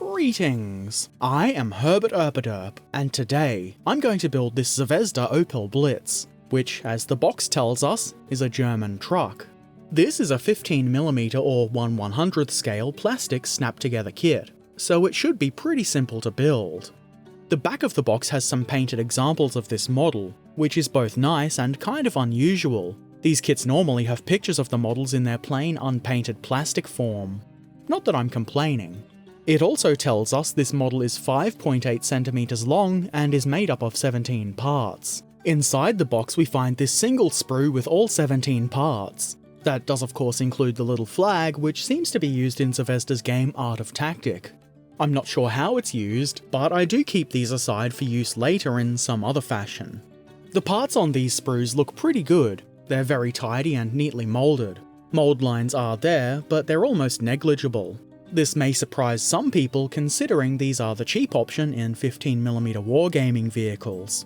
Greetings! I am Herbert Erpaderp, and today I'm going to build this Zvezda Opel Blitz, which, as the box tells us, is a German truck. This is a 15mm or 1/100th scale plastic snap-together kit, so it should be pretty simple to build. The back of the box has some painted examples of this model, which is both nice and kind of unusual. These kits normally have pictures of the models in their plain unpainted plastic form. Not that I'm complaining. It also tells us this model is 5.8 centimeters long and is made up of 17 parts. Inside the box we find this single sprue with all 17 parts. That does of course include the little flag, which seems to be used in Zvezda's game Art of Tactic. I'm not sure how it's used, but I do keep these aside for use later in some other fashion. The parts on these sprues look pretty good. They're very tidy and neatly moulded. Mould lines are there, but they're almost negligible. This may surprise some people considering these are the cheap option in 15mm wargaming vehicles.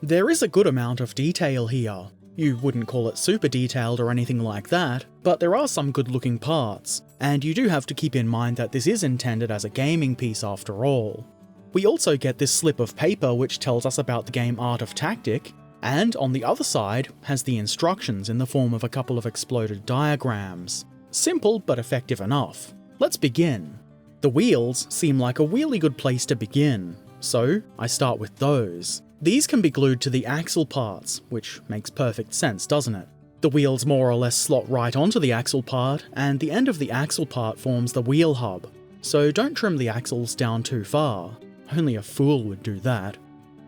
There is a good amount of detail here. You wouldn't call it super detailed or anything like that, but there are some good looking parts, and you do have to keep in mind that this is intended as a gaming piece after all. We also get this slip of paper which tells us about the game Art of Tactic, and on the other side has the instructions in the form of a couple of exploded diagrams. Simple but effective enough. Let's begin. The wheels seem like a really good place to begin, so I start with those. These can be glued to the axle parts, which makes perfect sense, doesn't it? The wheels more or less slot right onto the axle part, and the end of the axle part forms the wheel hub, so don't trim the axles down too far. Only a fool would do that.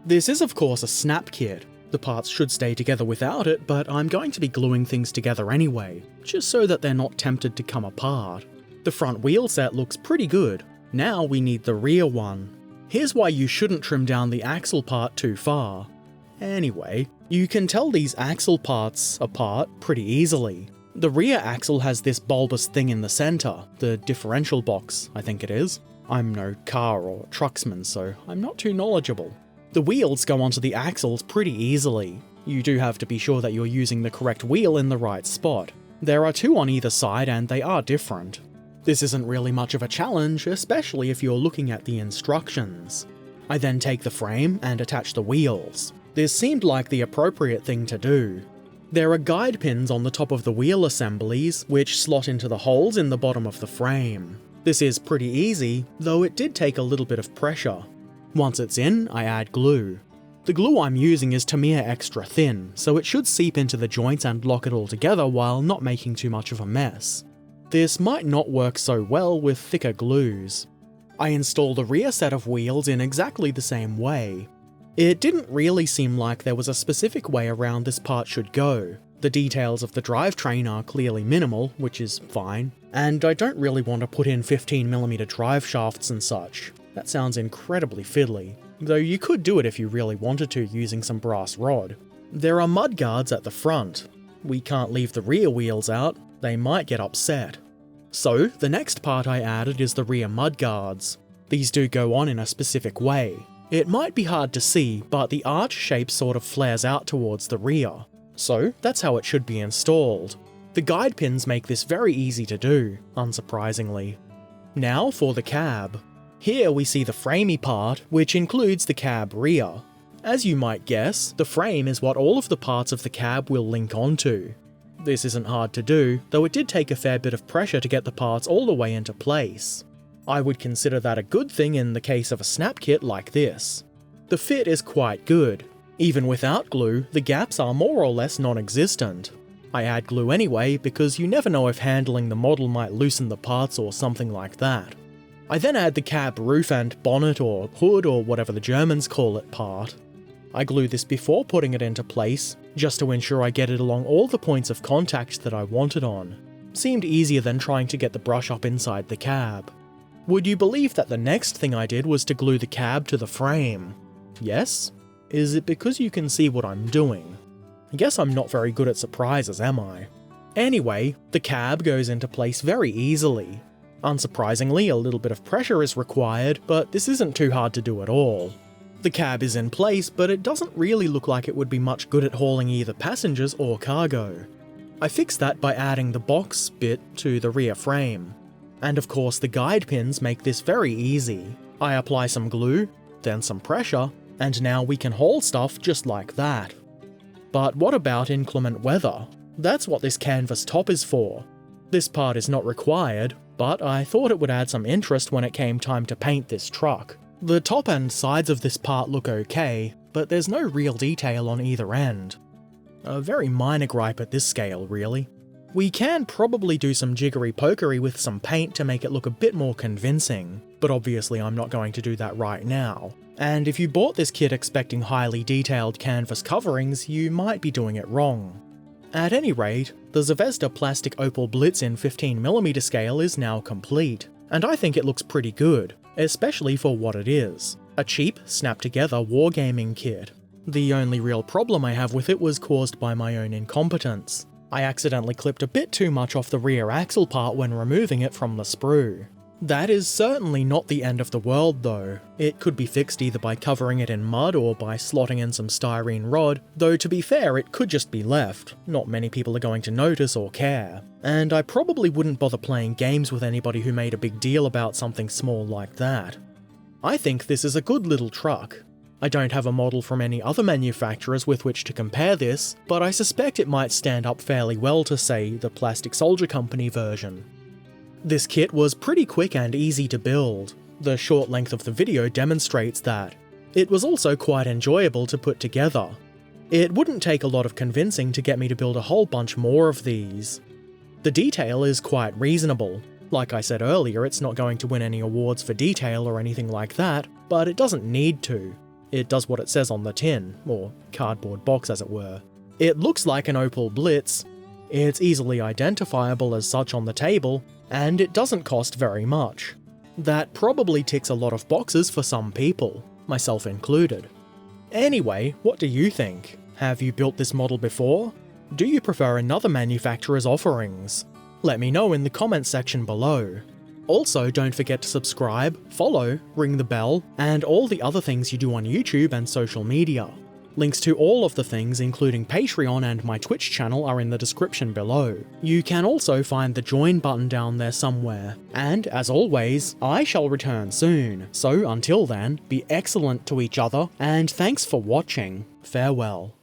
This is of course a snap kit. The parts should stay together without it, but I'm going to be gluing things together anyway, just so that they're not tempted to come apart. The front wheel set looks pretty good. Now we need the rear one. Here's why you shouldn't trim down the axle part too far. Anyway, you can tell these axle parts apart pretty easily. The rear axle has this bulbous thing in the centre, the differential box, I think it is. I'm no car or trucksman, so I'm not too knowledgeable. The wheels go onto the axles pretty easily. You do have to be sure that you're using the correct wheel in the right spot. There are two on either side and they are different. This isn't really much of a challenge, especially if you're looking at the instructions. I then take the frame and attach the wheels. This seemed like the appropriate thing to do. There are guide pins on the top of the wheel assemblies, which slot into the holes in the bottom of the frame. This is pretty easy, though it did take a little bit of pressure. Once it's in, I add glue. The glue I'm using is Tamiya extra thin, so it should seep into the joints and lock it all together while not making too much of a mess. This might not work so well with thicker glues. I install the rear set of wheels in exactly the same way. It didn't really seem like there was a specific way around this part should go. The details of the drivetrain are clearly minimal, which is fine, and I don't really want to put in 15mm drive shafts and such. That sounds incredibly fiddly, though you could do it if you really wanted to using some brass rod. There are mud guards at the front. We can't leave the rear wheels out, they might get upset. So, the next part I added is the rear mudguards. These do go on in a specific way. It might be hard to see, but the arch shape sort of flares out towards the rear. So, that's how it should be installed. The guide pins make this very easy to do, unsurprisingly. Now for the cab. Here we see the framey part, which includes the cab rear. As you might guess, the frame is what all of the parts of the cab will link onto. This isn't hard to do, though it did take a fair bit of pressure to get the parts all the way into place. I would consider that a good thing in the case of a snap kit like this. The fit is quite good. Even without glue, the gaps are more or less non-existent. I add glue anyway because you never know if handling the model might loosen the parts or something like that. I then add the cab roof and bonnet or hood or whatever the Germans call it part. I glue this before putting it into place, just to ensure I get it along all the points of contact that I want it on. Seemed easier than trying to get the brush up inside the cab. Would you believe that the next thing I did was to glue the cab to the frame? Yes? Is it because you can see what I'm doing? I guess I'm not very good at surprises, am I? Anyway, the cab goes into place very easily. Unsurprisingly, a little bit of pressure is required, but this isn't too hard to do at all. The cab is in place, but it doesn't really look like it would be much good at hauling either passengers or cargo. I fixed that by adding the box bit to the rear frame. And of course the guide pins make this very easy. I apply some glue, then some pressure, and now we can haul stuff just like that. But what about inclement weather? That's what this canvas top is for. This part is not required, but I thought it would add some interest when it came time to paint this truck. The top and sides of this part look okay, but there's no real detail on either end. A very minor gripe at this scale, really. We can probably do some jiggery-pokery with some paint to make it look a bit more convincing, but obviously I'm not going to do that right now. And if you bought this kit expecting highly detailed canvas coverings, you might be doing it wrong. At any rate, the Zvezda plastic Opel Blitz in 15mm scale is now complete, and I think it looks pretty good, especially for what it is. A cheap, snap-together wargaming kit. The only real problem I have with it was caused by my own incompetence. I accidentally clipped a bit too much off the rear axle part when removing it from the sprue. That is certainly not the end of the world though. It could be fixed either by covering it in mud or by slotting in some styrene rod, though to be fair it could just be left. Not many people are going to notice or care. And I probably wouldn't bother playing games with anybody who made a big deal about something small like that. I think this is a good little truck. I don't have a model from any other manufacturers with which to compare this, but I suspect it might stand up fairly well to, say, the Plastic Soldier Company version. This kit was pretty quick and easy to build. The short length of the video demonstrates that. It was also quite enjoyable to put together. It wouldn't take a lot of convincing to get me to build a whole bunch more of these. The detail is quite reasonable. Like I said earlier, it's not going to win any awards for detail or anything like that, but it doesn't need to. It does what it says on the tin, or cardboard box as it were. It looks like an Opel Blitz. It's easily identifiable as such on the table, and it doesn't cost very much. That probably ticks a lot of boxes for some people, myself included. Anyway, what do you think? Have you built this model before? Do you prefer another manufacturer's offerings? Let me know in the comments section below. Also, don't forget to subscribe, follow, ring the bell, and all the other things you do on YouTube and social media. Links to all of the things, including Patreon and my Twitch channel, are in the description below. You can also find the join button down there somewhere. And, as always, I shall return soon. So until then, be excellent to each other, and thanks for watching. Farewell.